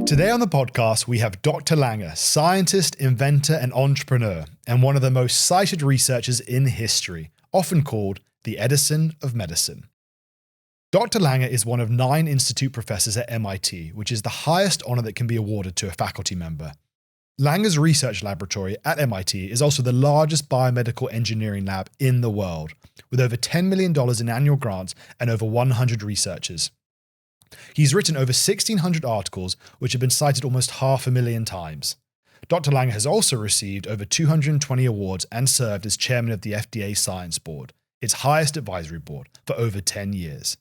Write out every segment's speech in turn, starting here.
Today on the podcast, we have Dr. Langer, scientist, inventor, and entrepreneur, and one of the most cited researchers in history, often called the Edison of Medicine. Dr. Langer is one of 9 institute professors at MIT, which is the highest honor that can be awarded to a faculty member. Langer's research laboratory at MIT is also the largest biomedical engineering lab in the world, with over $10 million in annual grants and over 100 researchers. He's written over 1,600 articles, which have been cited almost 500,000 times. Dr. Langer has also received over 220 awards and served as chairman of the FDA Science Board, its highest advisory board, for over 10 years.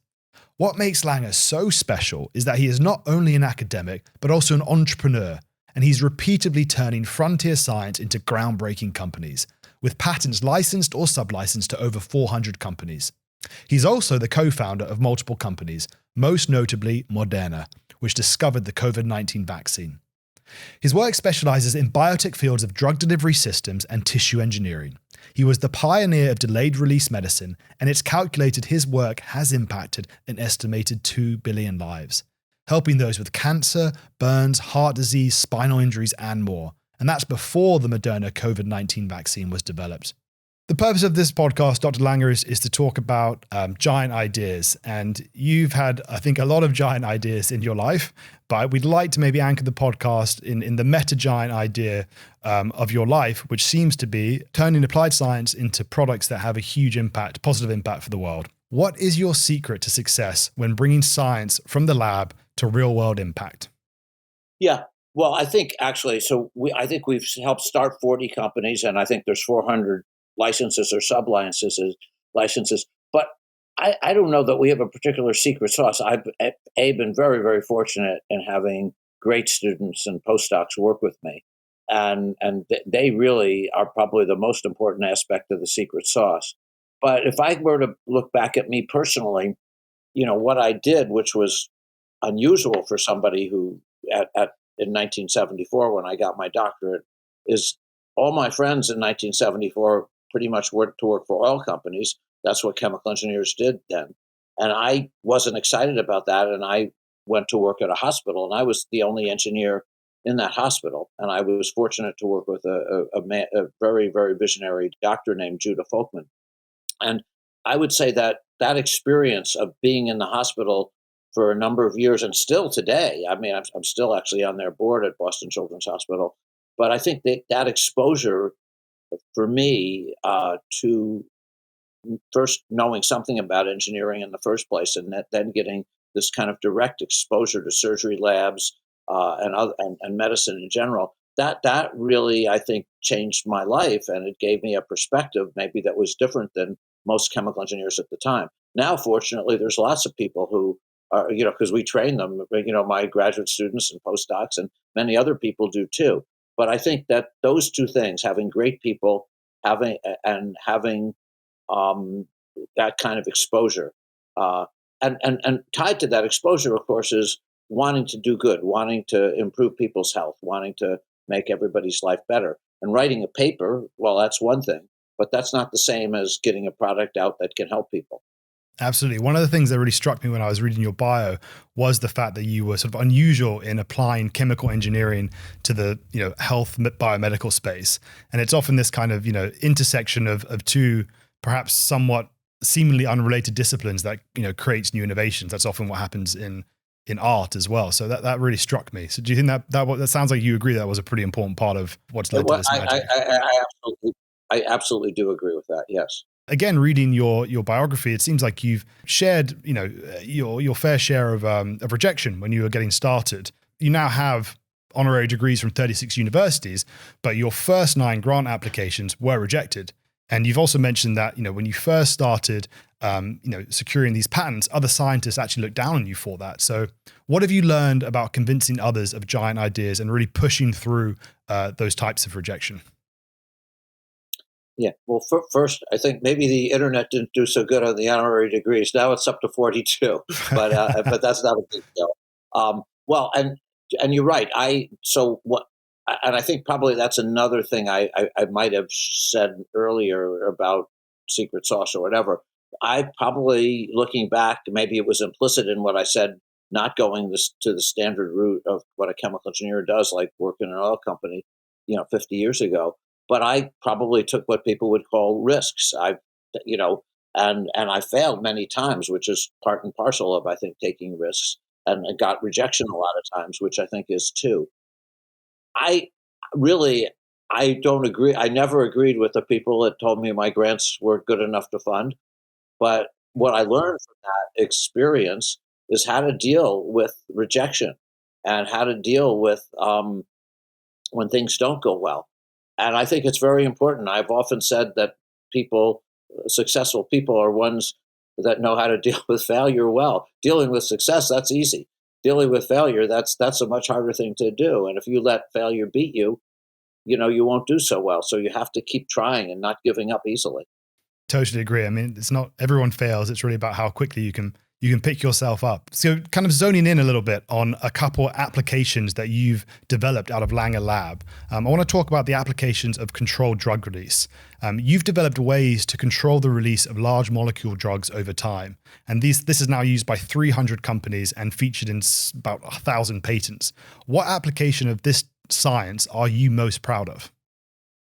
What makes Langer so special is that he is not only an academic, but also an entrepreneur, and he's repeatedly turning frontier science into groundbreaking companies, with patents licensed or sub-licensed to over 400 companies. He's also the co-founder of multiple companies, most notably Moderna, which discovered the COVID-19 vaccine. His work specializes in biotech fields of drug delivery systems and tissue engineering. He was the pioneer of delayed-release medicine, and it's calculated his work has impacted an estimated 2 billion lives, helping those with cancer, burns, heart disease, spinal injuries, and more. And that's before the Moderna COVID-19 vaccine was developed. The purpose of this podcast, Dr. Langer, is to talk about giant ideas. And you've had, I think, a lot of giant ideas in your life, but we'd like to maybe anchor the podcast in the meta-giant idea of your life, which seems to be turning applied science into products that have a huge impact, positive impact for the world. What is your secret to success when bringing science from the lab to real-world impact? Yeah, well, I think actually, I think we've helped start 40 companies, and I think there's 400 licenses or licenses. But I don't know that we have a particular secret sauce. I've been very, very fortunate in having great students and postdocs work with me. And they really are probably the most important aspect of the secret sauce. But if I were to look back at me personally, what I did, which was unusual for somebody who in 1974, when I got my doctorate, is all my friends in 1974 pretty much went to work for oil companies. That's what chemical engineers did then. And I wasn't excited about that. And I went to work at a hospital, and I was the only engineer in that hospital. And I was fortunate to work with a very, very visionary doctor named Judah Folkman. And I would say that experience of being in the hospital for a number of years, and still today, I mean, I'm still actually on their board at Boston Children's Hospital. But I think that exposure for me to first knowing something about engineering in the first place, and then getting this kind of direct exposure to surgery labs and medicine in general, that really, I think, changed my life, and it gave me a perspective maybe that was different than most chemical engineers at the time. Now, fortunately, there's lots of people who are, because we train them, my graduate students and postdocs, and many other people do too. But I think that those two things, having great people, having that kind of exposure, and tied to that exposure, of course, is wanting to do good, wanting to improve people's health, wanting to make everybody's life better. And writing a paper, well, that's one thing, but that's not the same as getting a product out that can help people. Absolutely. One of the things that really struck me when I was reading your bio was the fact that you were sort of unusual in applying chemical engineering to the, health biomedical space. And it's often this kind of, intersection of two perhaps somewhat seemingly unrelated disciplines that, creates new innovations. That's often what happens in art as well. So that really struck me. So do you think that sounds like you agree that was a pretty important part of what's led to this magic? I absolutely do agree with that. Yes. Again, reading your biography, it seems like you've shared, your fair share of rejection when you were getting started. You now have honorary degrees from 36 universities, but your first 9 grant applications were rejected. And you've also mentioned that, when you first started, securing these patents, other scientists actually looked down on you for that. So what have you learned about convincing others of giant ideas and really pushing through those types of rejection? Yeah. Well, first, I think maybe the internet didn't do so good on the honorary degrees. Now it's up to 42, but that's not a big deal. Well, and you're right. And I think probably that's another thing I might have said earlier about secret sauce or whatever. I probably, looking back, maybe it was implicit in what I said not going to the standard route of what a chemical engineer does, like working in an oil company, 50 years ago. But I probably took what people would call risks. You know, and I failed many times, which is part and parcel of, I think, taking risks, and I got rejection a lot of times, which I think is too. I really, I don't agree. I never agreed with the people that told me my grants weren't good enough to fund. But what I learned from that experience is how to deal with rejection and how to deal with when things don't go well. And I think it's very important. I've often said that people, successful people, are ones that know how to deal with failure well. Dealing with success, that's easy. Dealing with failure, that's a much harder thing to do. And if you let failure beat you, you won't do so well. So you have to keep trying and not giving up easily. Totally agree. I mean, it's not everyone fails. It's really about how quickly you can pick yourself up. So kind of zoning in a little bit on a couple applications that you've developed out of Langer Lab. I want to talk about the applications of controlled drug release. You've developed ways to control the release of large molecule drugs over time. And this is now used by 300 companies and featured in about 1,000 patents. What application of this science are you most proud of?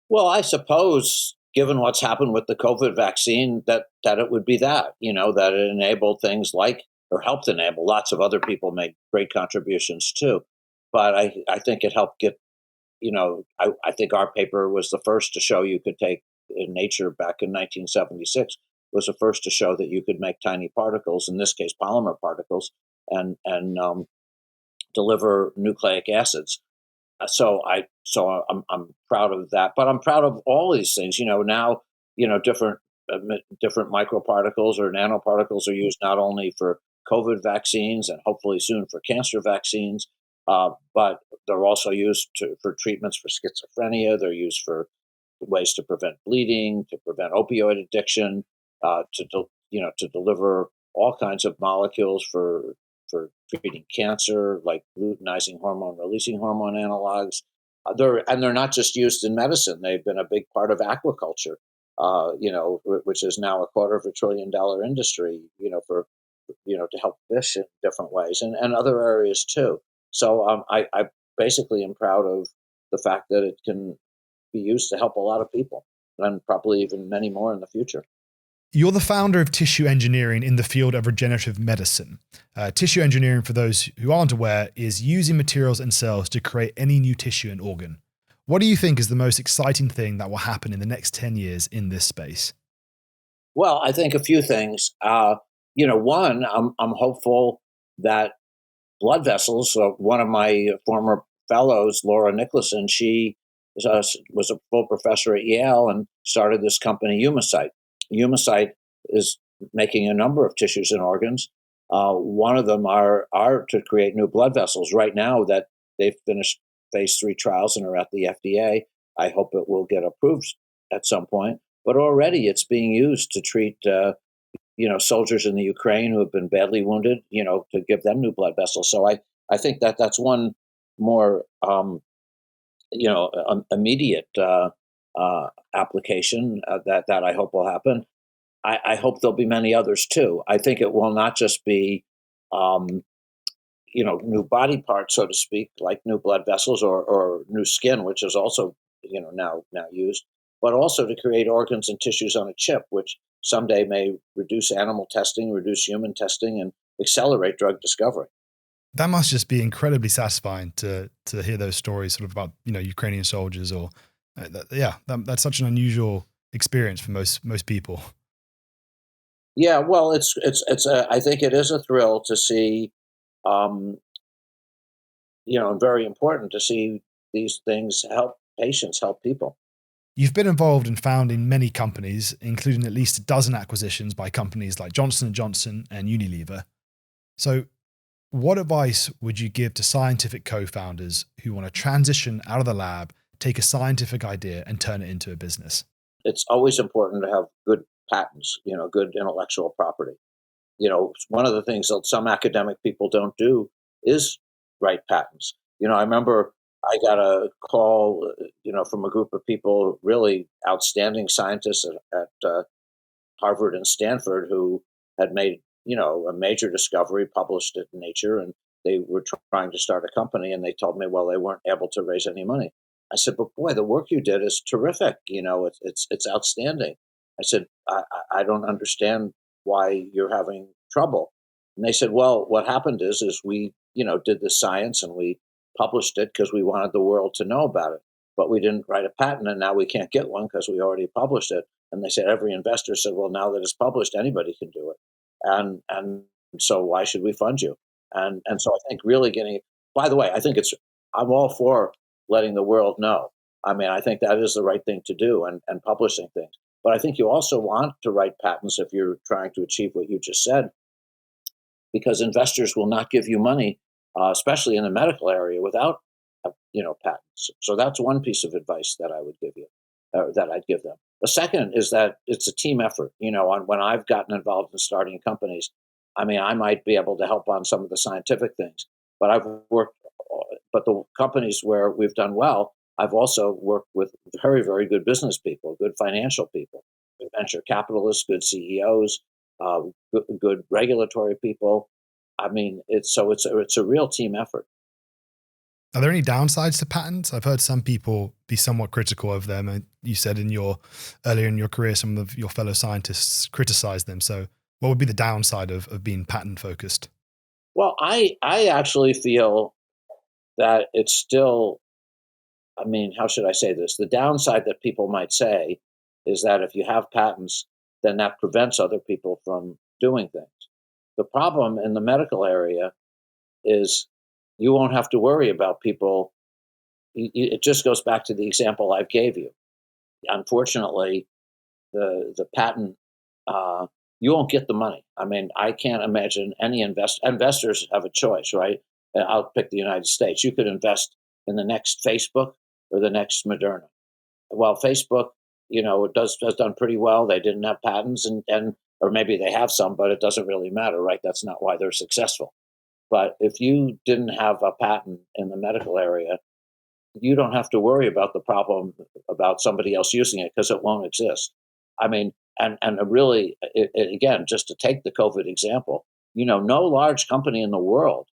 Well, I suppose, given what's happened with the COVID vaccine, that it would be that it enabled things like, or helped enable, lots of other people made great contributions too. But I think it helped get, I think our paper was the first to show you could take, in Nature back in 1976, was the first to show that you could make tiny particles, in this case polymer particles, and deliver nucleic acids. I'm proud of that, but I'm proud of all these things. Now, different microparticles or nanoparticles are used not only for COVID vaccines and hopefully soon for cancer vaccines, but they're also used for treatments for schizophrenia. They're used for ways to prevent bleeding, to prevent opioid addiction, to deliver all kinds of molecules for treating cancer, like luteinizing hormone releasing hormone analogs. They're not just used in medicine. They've been a big part of aquaculture, which is now $250 billion industry, to help fish in different ways, and other areas too. So I basically am proud of the fact that it can be used to help a lot of people, and probably even many more in the future. You're the founder of tissue engineering in the field of regenerative medicine. Tissue engineering, for those who aren't aware, is using materials and cells to create any new tissue and organ. What do you think is the most exciting thing that will happen in the next 10 years in this space? Well, I think a few things. One, I'm hopeful that blood vessels. One of my former fellows, Laura Nicholson, she was a full professor at Yale and started this company, Humacyte. Humacyte is making a number of tissues and organs. One of them are to create new blood vessels. Right now, that they've finished phase 3 trials and are at the FDA. I hope it will get approved at some point. But already, it's being used to treat soldiers in the Ukraine who have been badly wounded, to give them new blood vessels. So I think that's one more, immediate application that I hope will happen. I hope there'll be many others too. I think it will not just be, new body parts, so to speak, like new blood vessels or new skin, which is also, now used, but also to create organs and tissues on a chip, which someday may reduce animal testing, reduce human testing, and accelerate drug discovery. That must just be incredibly satisfying to hear those stories sort of about, Ukrainian soldiers or that's such an unusual experience for most people. Yeah, well, I think it is a thrill to see, um, and very important to see these things help patients, help people. You've been involved in founding many companies, including at least a dozen acquisitions by companies like Johnson & Johnson and Unilever. So what advice would you give to scientific co-founders who want to transition out of the lab, take a scientific idea and turn it into a business? It's always important to have good patents, good intellectual property. One of the things that some academic people don't do is write patents. I remember I got a call, from a group of people, really outstanding scientists at Harvard and Stanford, who had made, a major discovery, published it in Nature, and they were trying to start a company, and they told me, well, they weren't able to raise any money. I said, but boy, the work you did is terrific. It's outstanding. I said, I don't understand why you're having trouble. And they said, well, what happened is we, did the science and we published it because we wanted the world to know about it. But we didn't write a patent, and now we can't get one because we already published it. And they said, every investor said, well, now that it's published, anybody can do it. And so why should we fund you? And so I think really by the way, I'm all for letting the world know. I mean, I think that is the right thing to do, and publishing things. But I think you also want to write patents if you're trying to achieve what you just said, because investors will not give you money, especially in the medical area, without patents. So that's one piece of advice that I would give you, that I'd give them. The second is that it's a team effort. When I've gotten involved in starting companies, I mean, I might be able to help on some of the scientific things, but but the companies where we've done well, I've also worked with very, very good business people, good financial people, good venture capitalists, good CEOs, good regulatory people. I mean, it's a real team effort. Are there any downsides to patents? I've heard some people be somewhat critical of them. And you said earlier in your career, some of your fellow scientists criticize them. So what would be the downside of being patent focused? Well, I actually feel that it's still, I mean, how should I say this? The downside that people might say is that if you have patents, then that prevents other people from doing things. The problem in the medical area is you won't have to worry about people. It just goes back to the example I gave you. Unfortunately, the patent, you won't get the money. I mean, I can't imagine any investors have a choice, right? I'll pick the United States. You could invest in the next Facebook or the next Moderna. Well, Facebook, has done pretty well. They didn't have patents, or maybe they have some, but it doesn't really matter, right? That's not why they're successful. But if you didn't have a patent in the medical area, you don't have to worry about the problem about somebody else using it, because it won't exist. I mean, and really, again, just to take the COVID example, no large company in the world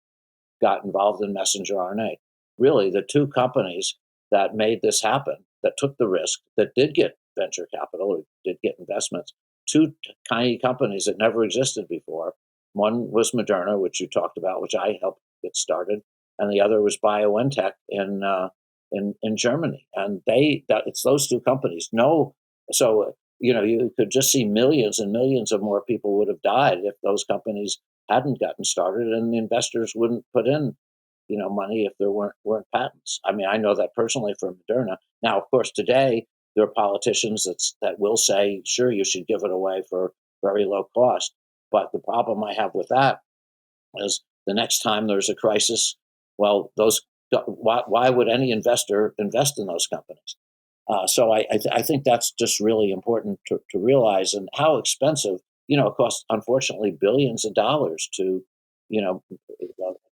got involved in messenger RNA. Really, the two companies that made this happen, that took the risk, that did get venture capital or did get investments, two tiny companies that never existed before. One was Moderna, which you talked about, which I helped get started, and the other was BioNTech in Germany. And it's those two companies. So you could just see millions and millions of more people would have died if those companies hadn't gotten started, and the investors wouldn't put in money if there weren't patents. I mean, I know that personally from Moderna. Now, of course, today there are politicians that will say, sure, you should give it away for very low cost. But the problem I have with that is the next time there's a crisis, well, why would any investor invest in those companies? So I think that's just really important to realize, and how expensive, it costs, unfortunately, billions of dollars to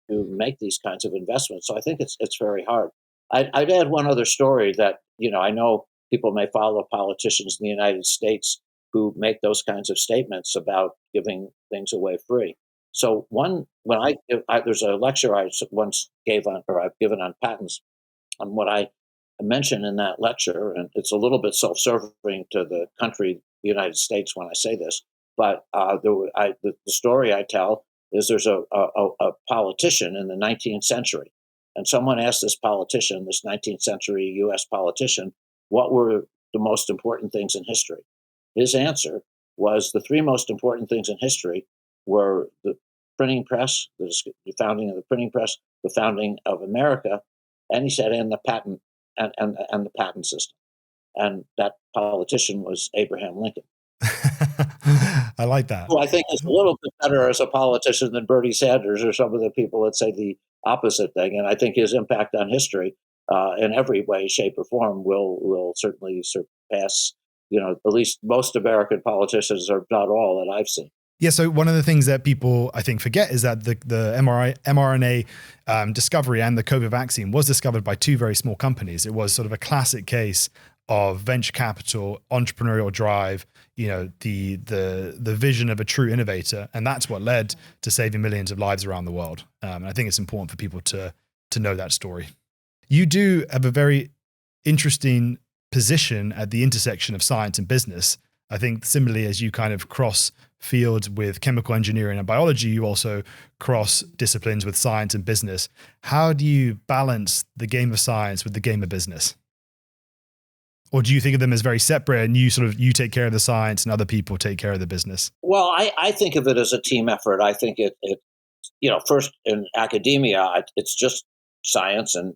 make these kinds of investments. So I think it's very hard. I'd add one other story that, I know people may follow politicians in the United States who make those kinds of statements about giving things away free. So there's a lecture I once gave I've given on patents, and what I mention in that lecture, and it's a little bit self-serving to the country, the United States, when I say this, but the story I tell is there's a politician in the 19th century, and someone asked this 19th century U.S. politician, what were the most important things in history? His answer was the three most important things in history were the printing press, the founding of the printing press, the founding of America, and he said, and the patent and the patent system. And that politician was Abraham Lincoln. I like that. Who I think is a little bit better as a politician than Bernie Sanders or some of the people that say the opposite thing. And I think his impact on history in every way, shape, or form will certainly surpass, at least most American politicians, or not all, that I've seen. Yeah, so one of the things that people, I think, forget is that the mRNA discovery and the COVID vaccine was discovered by two very small companies. It was sort of a classic case of venture capital, entrepreneurial drive, the vision of a true innovator, and that's what led to saving millions of lives around the world. And I think it's important for people to know that story. You do have a very interesting position at the intersection of science and business. I think similarly as you kind of cross fields with chemical engineering and biology, you also cross disciplines with science and business. How do you balance the game of science with the game of business? Or do you think of them as very separate and you take care of the science and other people take care of the business? Well, I think of it as a team effort. I think it first in academia, it's just science and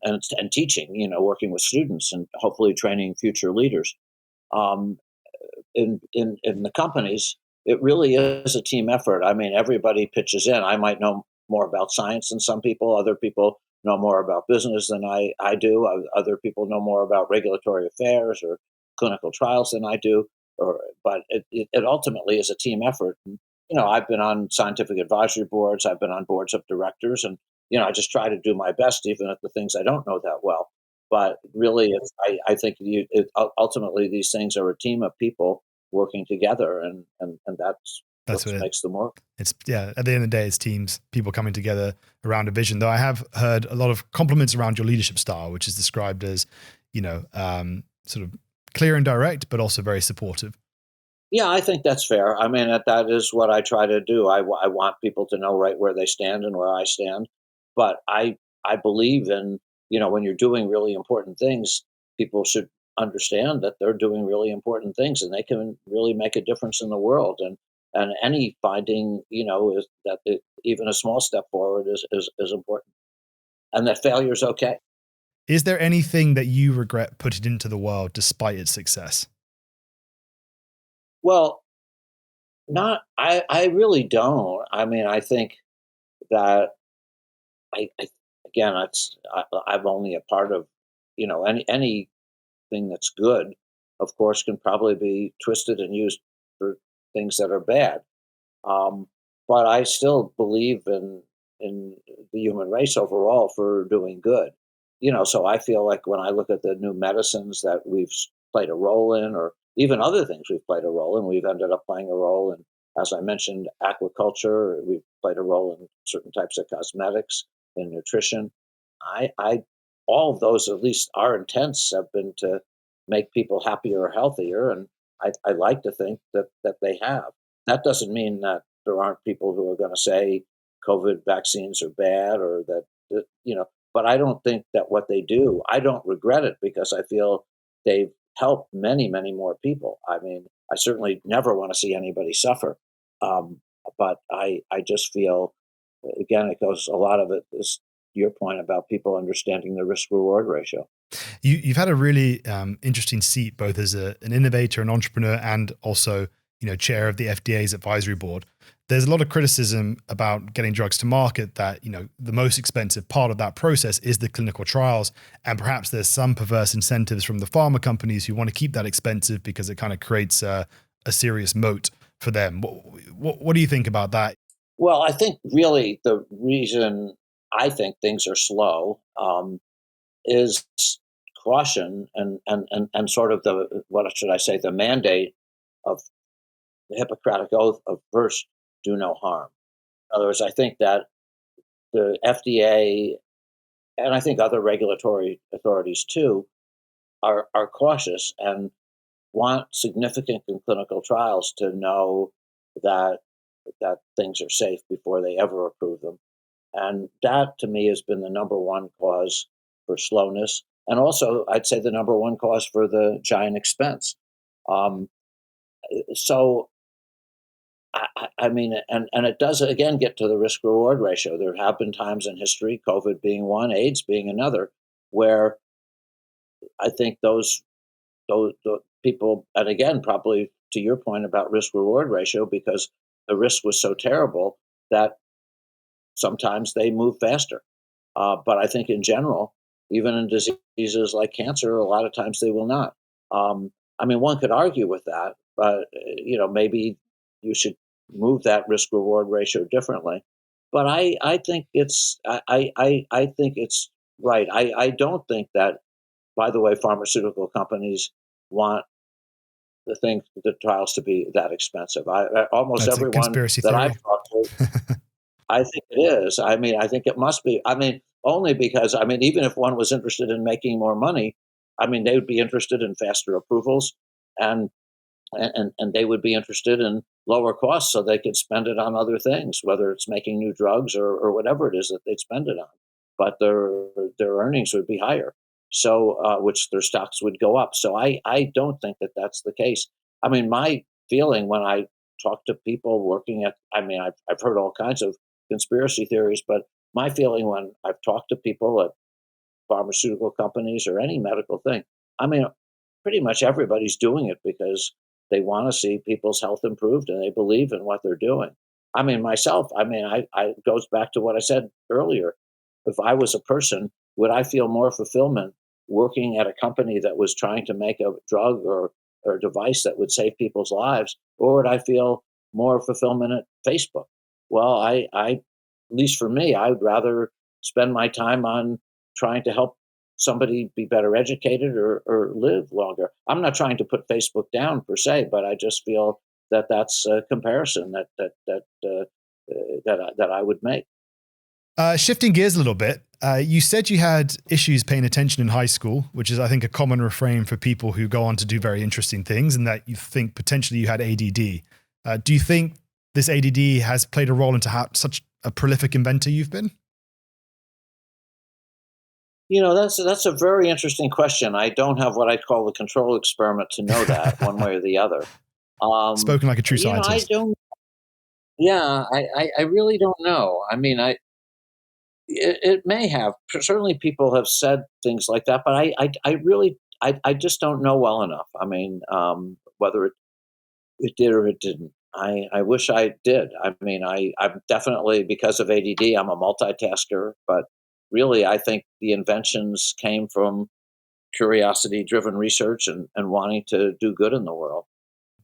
teaching, working with students and hopefully training future leaders. Um, in the companies, it really is a team effort. I mean, everybody pitches in. I might know more about science than some people. Other people know more about business than I do. Other people know more about regulatory affairs or clinical trials than I do. But it ultimately is a team effort. And, I've been on scientific advisory boards. I've been on boards of directors, and I just try to do my best, even at the things I don't know that well. But really, I think ultimately these things are a team of people working together, and that's That's what what makes them work. it's. Yeah, at the end of the day, it's teams, people coming together around a vision. Though I have heard a lot of compliments around your leadership style, which is described as, sort of clear and direct, but also very supportive. Yeah, I think that's fair. I mean, that is what I try to do. I want people to know right where they stand and where I stand. But I believe in, when you're doing really important things, people should understand that they're doing really important things and they can really make a difference in the world. And any finding, is that even a small step forward is important, and that failure is okay. Is there anything that you regret putting into the world despite its success? Well, not I really don't. I mean, I think that I again, I'm only a part of, anything that's good, of course, can probably be twisted and used for things that are bad. Um, but I still believe in the human race overall for doing good. So I feel like when I look at the new medicines that we've played a role in, or even other things we've played a role in, we've ended up playing a role in, as I mentioned, aquaculture. We've played a role in certain types of cosmetics, in nutrition. I all of those, at least our intents have been to make people happier or healthier, and I like to think that they have. That doesn't mean that there aren't people who are going to say COVID vaccines are bad, or that. But I don't think that what they do, I don't regret it because I feel they've helped many, many more people. I mean, I certainly never want to see anybody suffer. Um, but I just feel, again, it goes, a lot of it is your point about people understanding the risk reward ratio. You've had a really interesting seat, both as an innovator, an entrepreneur, and also, chair of the FDA's advisory board. There's a lot of criticism about getting drugs to market that, the most expensive part of that process is the clinical trials. And perhaps there's some perverse incentives from the pharma companies who want to keep that expensive because it kind of creates a serious moat for them. What do you think about that? Well, I think really the reason I think things are slow is caution and sort of the, what should I say, the mandate of the Hippocratic Oath of first do no harm. In other words, I think that the FDA and I think other regulatory authorities too are cautious and want significant clinical trials to know that things are safe before they ever approve them. And that to me has been the number one cause for slowness. And also, I'd say the number one cause for the giant expense. Um, so, I mean, and it does again get to the risk reward ratio. There have been times in history, COVID being one, AIDS being another, where I think those people, and again, probably to your point about risk reward ratio, because the risk was so terrible that sometimes they move faster. But I think in general, even in diseases like cancer, a lot of times they will not. I mean, one could argue with that, but maybe you should move that risk reward ratio differently. But I think I think it's right. I don't think that. By the way, pharmaceutical companies want the trials to be that expensive. Almost That's a everyone conspiracy that theory. I've talked to, I think it is. I mean, I think it must be. I mean, only because, I mean, even if one was interested in making more money, I mean, they would be interested in faster approvals, and and they would be interested in lower costs so they could spend it on other things, whether it's making new drugs or whatever it is that they'd spend it on. But their earnings would be higher, so which their stocks would go up. So I don't think that that's the case. I mean, my feeling when I talk to people working at, I mean, I've heard all kinds of conspiracy theories, but my feeling when I've talked to people at pharmaceutical companies or any medical thing, I mean, pretty much everybody's doing it because they want to see people's health improved and they believe in what they're doing. I mean, myself, I mean, I it goes back to what I said earlier. If I was a person, would I feel more fulfillment working at a company that was trying to make a drug or a device that would save people's lives, or would I feel more fulfillment at Facebook? Well, at least for me, I would rather spend my time on trying to help somebody be better educated or live longer. I'm not trying to put Facebook down per se, but I just feel that that's a comparison that I would make. Shifting gears a little bit, you said you had issues paying attention in high school, which is, I think, a common refrain for people who go on to do very interesting things, and that you think potentially you had ADD. Do you think this ADD has played a role into how such a prolific inventor you've been? You know, that's a very interesting question. I don't have what I call the control experiment to know that one way or the other. Um, Spoken like a true I scientist. don't. Yeah, I really don't know. I mean, it may have. Certainly, people have said things like that, but I really, I just don't know well enough. I mean, whether it did or it didn't. I wish I did. I mean, I'm definitely, because of ADD, I'm a multitasker, but really, I think the inventions came from curiosity driven research and wanting to do good in the world.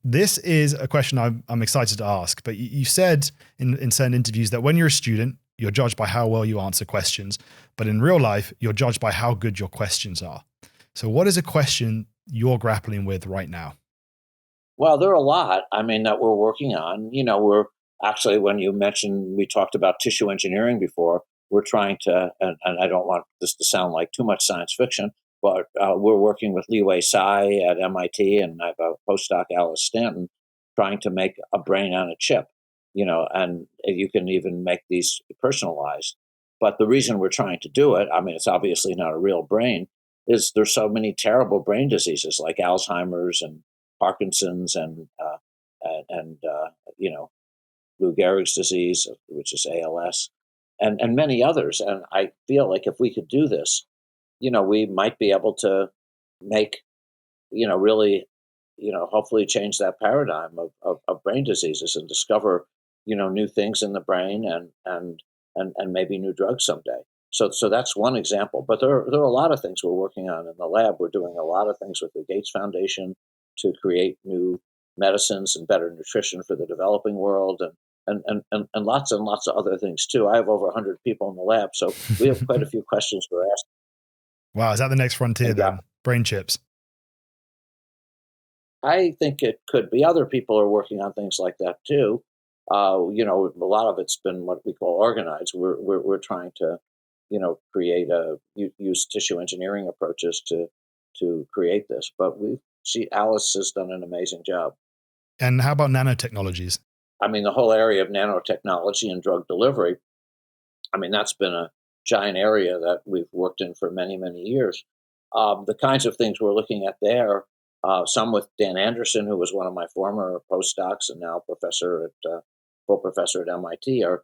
This is a question I'm excited to ask, but you said in certain interviews that when you're a student, you're judged by how well you answer questions, but in real life, you're judged by how good your questions are. So what is a question you're grappling with right now? Well, there are a lot, I mean, that we're working on. You know, we're actually, when you mentioned, we talked about tissue engineering before, we're trying to, and I don't want this to sound like too much science fiction, but we're working with Liwei Tsai at MIT, and I have a postdoc, Alice Stanton, trying to make a brain on a chip, you know, and you can even make these personalized. But the reason we're trying to do it, I mean, it's obviously not a real brain, is there's so many terrible brain diseases like Alzheimer's and Parkinson's and you know, Lou Gehrig's disease, which is ALS, and many others. And I feel like if we could do this, you know, we might be able to make, you know, really, you know, hopefully change that paradigm of brain diseases and discover, you know, new things in the brain and maybe new drugs someday. So that's one example. But there are a lot of things we're working on in the lab. We're doing a lot of things with the Gates Foundation to create new medicines and better nutrition for the developing world and lots of other things too. I have over 100 people in the lab, so we have quite a few questions we're asking. Wow, is that the next frontier And yeah, then? Brain chips. I think it could be. Other people are working on things like that too. You know, a lot of it's been what we call organized. We're trying to, you know, create use tissue engineering approaches to create this. But Alice has done an amazing job. And how about nanotechnologies? I mean, the whole area of nanotechnology and drug delivery. I mean, that's been a giant area that we've worked in for many years. The kinds of things we're looking at there, some with Dan Anderson, who was one of my former postdocs and now full professor at MIT, are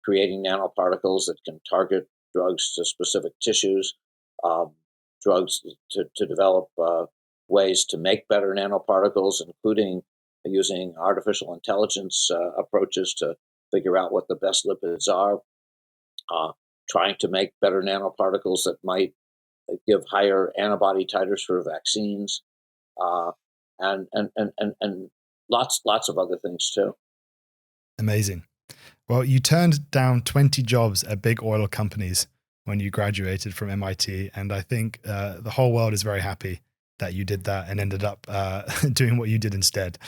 creating nanoparticles that can target drugs to specific tissues, um, drugs to develop ways to make better nanoparticles, including using artificial intelligence approaches to figure out what the best lipids are, uh, trying to make better nanoparticles that might give higher antibody titers for vaccines, uh, and lots of other things too. Amazing. Well, you turned down 20 jobs at big oil companies when you graduated from MIT, and I think the whole world is very happy that you did that and ended up doing what you did instead.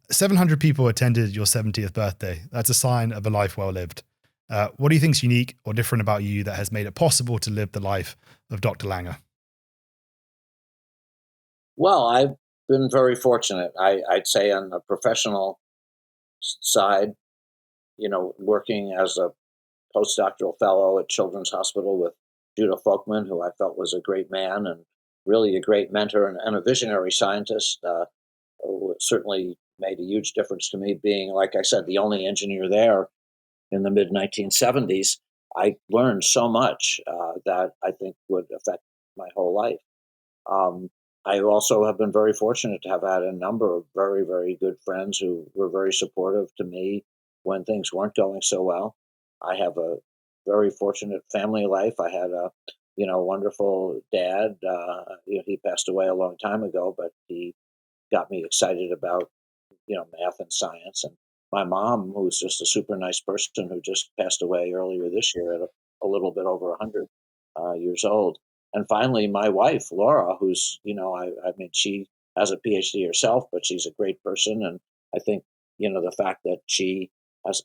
700 people attended your 70th birthday. That's a sign of a life well lived. What do you think is unique or different about you that has made it possible to live the life of Dr. Langer? Well, I've been very fortunate. I'd say on the professional side, working as a postdoctoral fellow at Children's Hospital with Judah Folkman, who I felt was a great man and really a great mentor and a visionary scientist, certainly made a huge difference to me. Being, like I said, the only engineer there in the mid 1970s, I learned so much that I think would affect my whole life. Um, I also have been very fortunate to have had a number of very, very good friends who were very supportive to me when things weren't going so well. I have a very fortunate family life. I had a, wonderful dad. He passed away a long time ago, but he got me excited about math and science. And my mom, who's just a super nice person, who just passed away earlier this year at a little bit over 100 years old. And finally, my wife, Laura, who's, I mean, she has a PhD herself, but she's a great person. And I think, the fact that she has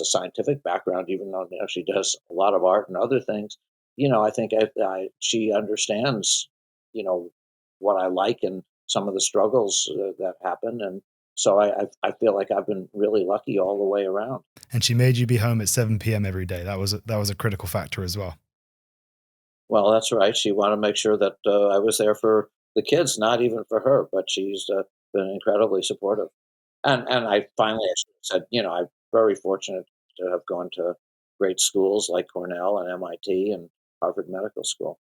a scientific background, even though she does a lot of art and other things, I think she understands, what I like and some of the struggles that happen. And so I feel like I've been really lucky all the way around. And she made you be home at 7 p.m. every day. That was a critical factor as well. Well, that's right. She wanted to make sure that I was there for the kids, not even for her, but she's been incredibly supportive. And I finally actually said, I'm very fortunate to have gone to great schools like Cornell and MIT and Harvard Medical School.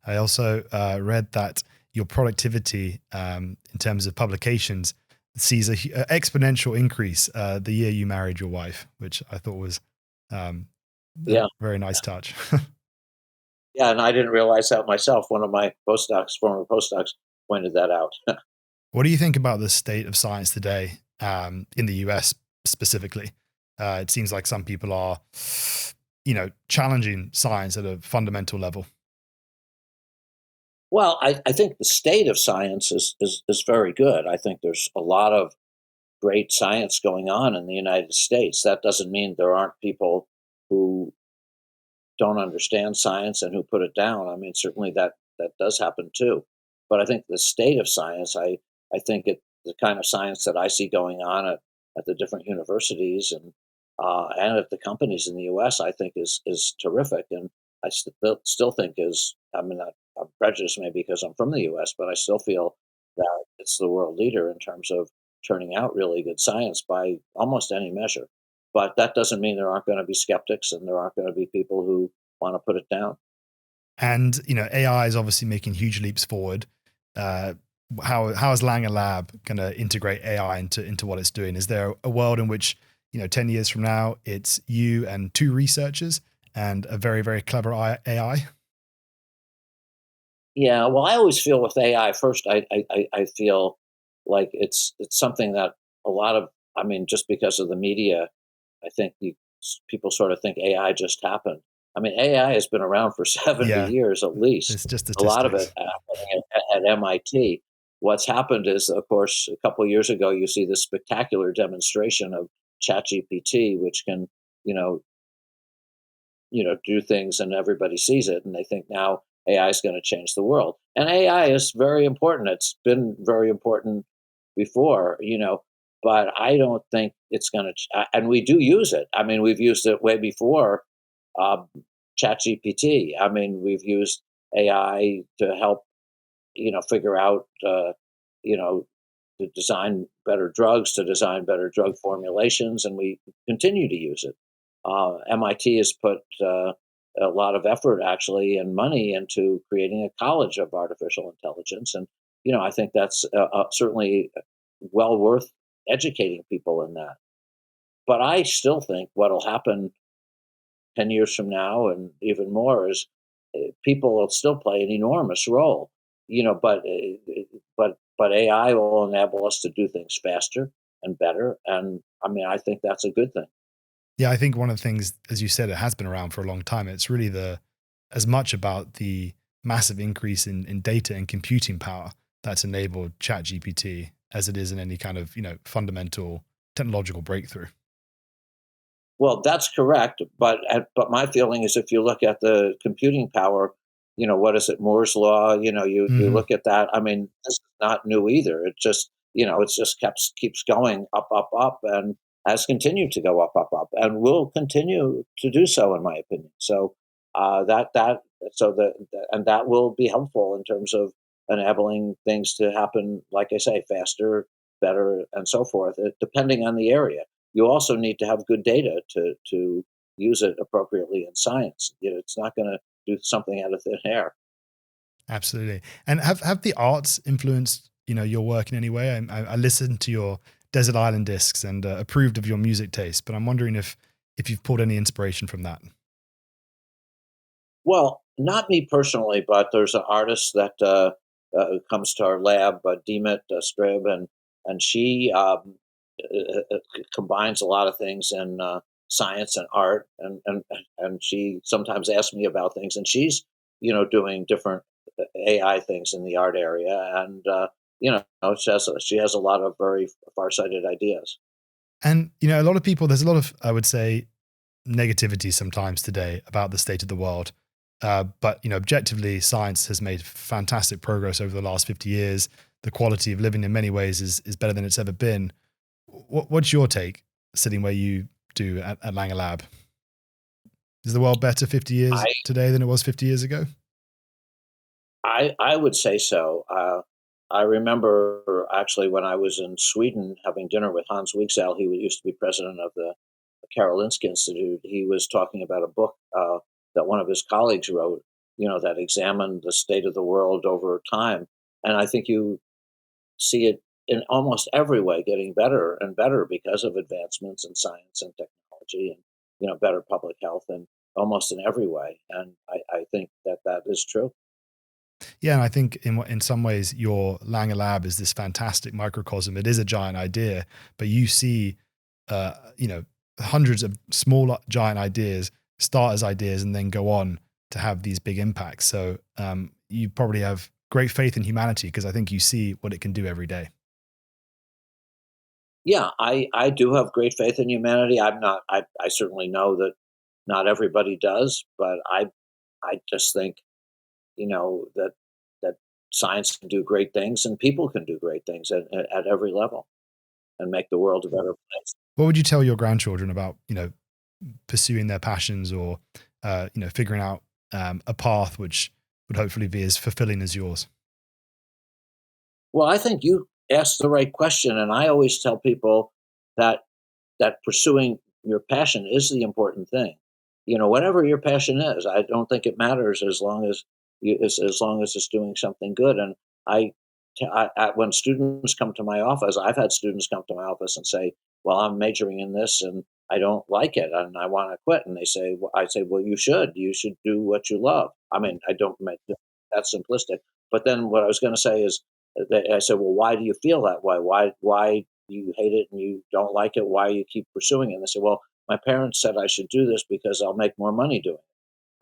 I also read that your productivity in terms of publications sees a exponential increase the year you married your wife, which I thought was a Yeah. very nice touch. Yeah, and I didn't realize that myself. One of my former postdocs, pointed that out. What do you think about the state of science today in the US specifically? It seems like some people are, challenging science at a fundamental level. Well, I think the state of science is very good. I think there's a lot of great science going on in the United States. That doesn't mean there aren't people who don't understand science and who put it down. I mean, certainly that does happen too. But I think the state of science, I think the kind of science that I see going on at the different universities and at the companies in the U.S., I think is terrific. And I still think I mean, I'm prejudiced maybe because I'm from the U.S., but I still feel that it's the world leader in terms of turning out really good science by almost any measure. But that doesn't mean there aren't going to be skeptics and there aren't going to be people who want to put it down. And AI is obviously making huge leaps forward. How is Langer Lab going to integrate AI into what it's doing? Is there a world in which 10 years from now it's you and two researchers and a very, very clever AI? Yeah, well, I always feel with AI first. I feel like it's something that a lot of, I mean, just because of the media, I think people sort of think AI just happened. I mean, AI has been around for 70 Yeah, years at least. it's just A lot of it statistics. happening at MIT. What's happened is, of course, a couple of years ago, you see this spectacular demonstration of ChatGPT, which can, you know, do things and everybody sees it, and they think now AI is going to change the world. And AI is very important. It's been very important before, but I don't think it's going to. And we do use it. I mean, we've used it way before um, ChatGPT. I mean, we've used AI to help, figure out, you know, to design better drugs, to design better drug formulations, and we continue to use it. MIT has put a lot of effort, actually, and money into creating a college of artificial intelligence, and I think that's certainly well worth educating people in that. But I still think what'll happen 10 years from now, and even more, is people will still play an enormous role. But AI will enable us to do things faster and better, and I mean, I think that's a good thing. Yeah, I think one of the things, as you said, it has been around for a long time. It's really as much about the massive increase in data and computing power that's enabled ChatGPT as it is in any kind of, fundamental technological breakthrough. Well, that's correct, but my feeling is if you look at the computing power, what is it, Moore's law? You Hmm. look at that. I mean, this is not new either. It just it's just keeps going up, up, up, and has continued to go up, up, up, and will continue to do so, in my opinion. So that so and that will be helpful in terms of enabling things to happen. Like I say, faster, better, and so forth, depending on the area. You also need to have good data to use it appropriately in science. It's not going to do something out of thin air. Absolutely. And have the arts influenced, your work in any way? I listened to your Desert Island discs and approved of your music taste, but I'm wondering if you've pulled any inspiration from that. Well, not me personally, but there's an artist that comes to our lab, Demet Strib, and she combines a lot of things in science and art, and she sometimes asks me about things, and she's doing different AI things in the art area, and she has a lot of very far-sighted ideas. And, a lot of people, there's a lot of, I would say, negativity sometimes today about the state of the world. But, objectively, science has made fantastic progress over the last 50 years. The quality of living in many ways is better than it's ever been. What's your take sitting where you do at Langer Lab? Is the world better 50 years I today than it was 50 years ago? I would say so. I remember actually when I was in Sweden having dinner with Hans Wigzell. He used to be president of the Karolinska Institute. He was talking about a book that one of his colleagues wrote, that examined the state of the world over time. And I think you see it in almost every way getting better and better because of advancements in science and technology and better public health and almost in every way. And I think that is true. Yeah, and I think in some ways your Langer Lab is this fantastic microcosm. It is a giant idea, but you see, hundreds of small giant ideas start as ideas and then go on to have these big impacts. So you probably have great faith in humanity because I think you see what it can do every day. Yeah, I do have great faith in humanity. I'm not. I certainly know that not everybody does, but I just think that science can do great things and people can do great things at every level and make the world a better place. What would you tell your grandchildren about, pursuing their passions or, figuring out a path which would hopefully be as fulfilling as yours? Well, I think you asked the right question, and I always tell people that pursuing your passion is the important thing. Whatever your passion is, I don't think it matters as long as as long as it's doing something good. And I, when students come to my office, I've had students come to my office and say, "Well, I'm majoring in this, and I don't like it, and I want to quit." And they say, "I say, well, you should. You should do what you love." I mean, I don't make that simplistic. But then what I was going to say is, I said, "Well, why do you feel that way? Why you hate it and you don't like it? Why you keep pursuing it?" And they say, "Well, my parents said I should do this because I'll make more money doing it."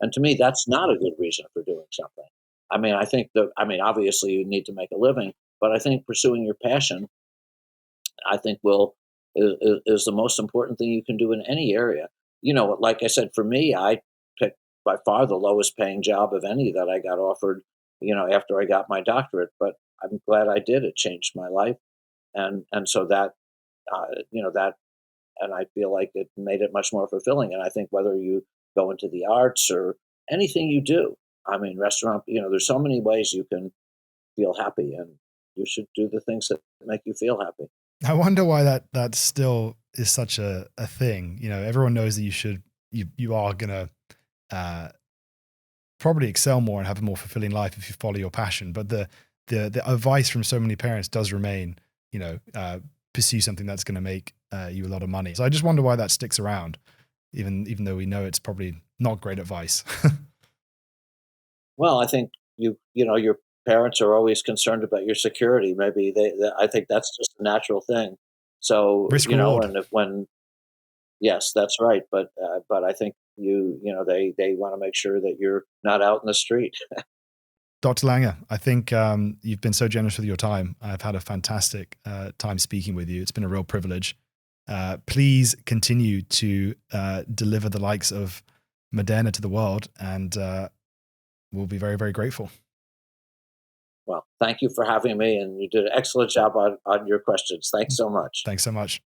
And to me, that's not a good reason for doing something. I mean, obviously you need to make a living, but I think pursuing your passion, I think is the most important thing you can do in any area. Like I said, for me, I picked by far the lowest paying job of any that I got offered, after I got my doctorate, but I'm glad I did. It changed my life. And so that and I feel like it made it much more fulfilling. And I think whether you go into the arts or anything you do, I mean, restaurant, there's so many ways you can feel happy, and you should do the things that make you feel happy. I wonder why that still is such a thing. Everyone knows that you are gonna uh, probably excel more and have a more fulfilling life if you follow your passion. But the advice from so many parents does remain, pursue something that's going to make you a lot of money. So I just wonder why that sticks around, even though we know it's probably not great advice. Well, I think your parents are always concerned about your security. Maybe I think that's just a natural thing. So Risk reward. and if when yes, that's right. But I think they want to make sure that you're not out in the street. Dr. Langer, I think you've been so generous with your time. I've had a fantastic time speaking with you. It's been a real privilege. Please continue to deliver the likes of Moderna to the world, and we'll be very, very grateful. Well, thank you for having me, and you did an excellent job on your questions. Thanks so much. Thanks so much.